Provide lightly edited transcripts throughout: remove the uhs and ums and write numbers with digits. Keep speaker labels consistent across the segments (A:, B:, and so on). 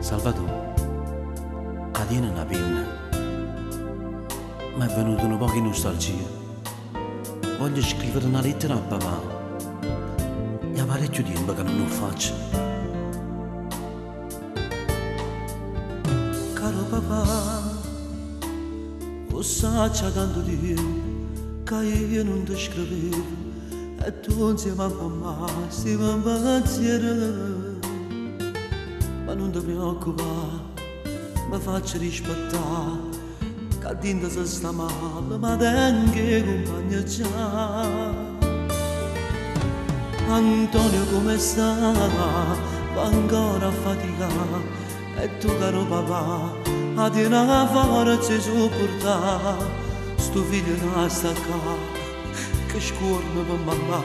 A: Salvatore, a tiene una penna. Mi è venuta un po' di nostalgia. Voglio scrivere una lettera a papà. E ha parecchio tempo che non lo faccio. Caro papà, lo sai tanto tempo che io non ti scrivevo. E tu insieme a mamma stiamo in pensiero. Ma non ti preoccupare, mi faccio rispettare, che dentro se sta male, ma tengo compagnia già. Antonio come sta? Va ancora a faticare, e tu caro papà, a te una forza di sopportare, sto figlio che sta qua, che scorre per mamma,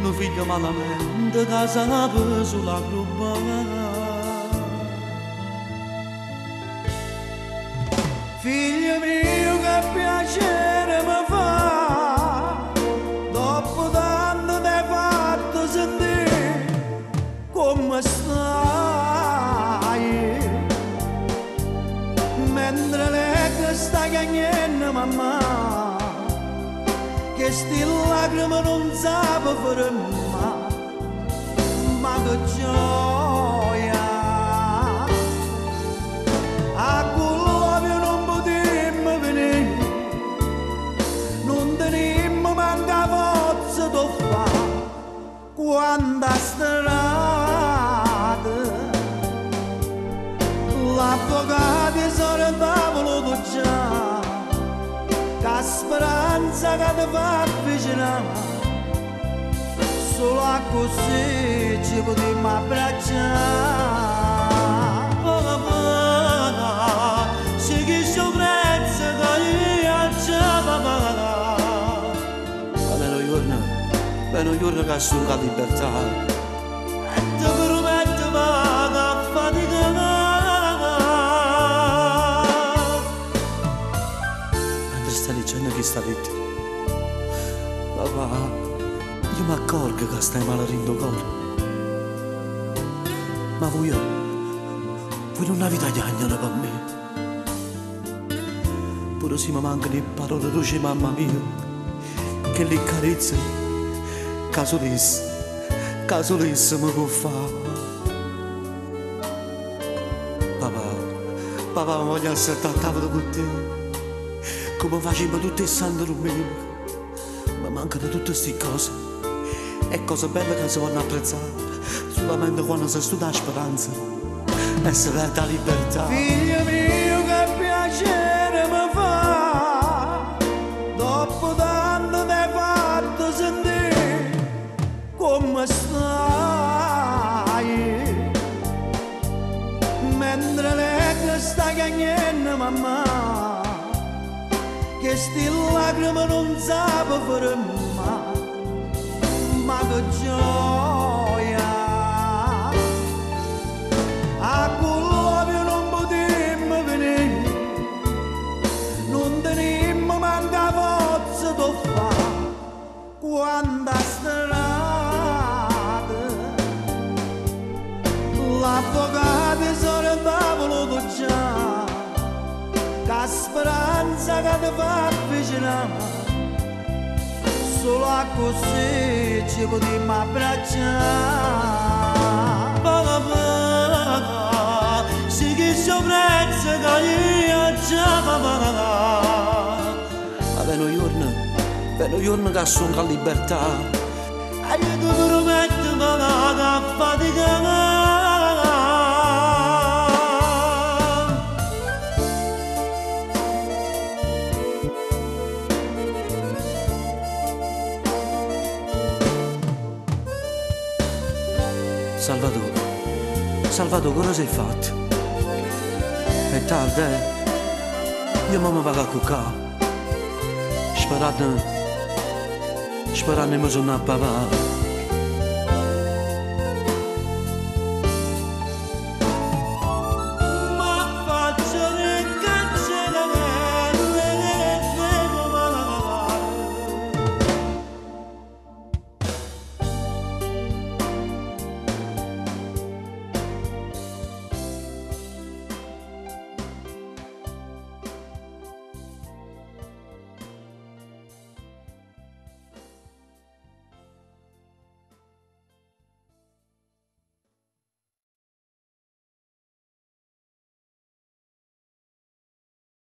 A: un figlio malamente che sape sulla gruppa.
B: Figlio mio, che piacere mi fa, dopo tanto ti hai fatto sentire come stai. Mentre lei che sta cagnendo mamma, che sti lacrime non sape fermare, ma che gioia. Quando a strada l'avvocato sono in tavolo tu già, che speranza che ti fa avvicinare, solo a così ci potremmo abbracciare.
A: Oh papà, se chi sopprezza che io già papà. Bene giorno che sono la libertà e ti prometto vado a faticare. Mentre stai leggendo questa lettera, papà, io mi accorgo che stai male rindo cuore. Ma voi non avete tagliato per me. Pure se mi mancano le parole dolci mamma mia, che le carezze caso lesse mi può fare. Papà voglio essere a tavola con te, come facciamo tutte le sante domenica. Mi mancano tutte queste cose, e cose belle che si vanno apprezzare solamente quando si studia la speranza e si vede la libertà.
B: Figlio mio, che piacere mi fa, dopo tanto ti hai fatto sentire come stai. Mentre lei che sta cagnendo mamma, che sti lacrime non sape fermare, ma che gioia. A quello non potremmo venire, non tenemmo manca forza di fare, quando a strada l'avvocato sono in tavolo tu già, che speranza che ti fa avvicinare, solo a così ci potremmo abbracciare.
A: Papà, se chi sopprezza che io già papà. Ma per un giorno che sono la libertà, e io ti prometto papà che a faticare. Salvatore, cosa sei fatto? È tardi, Io mi vado a cuccare, sperando che mi sono a papà.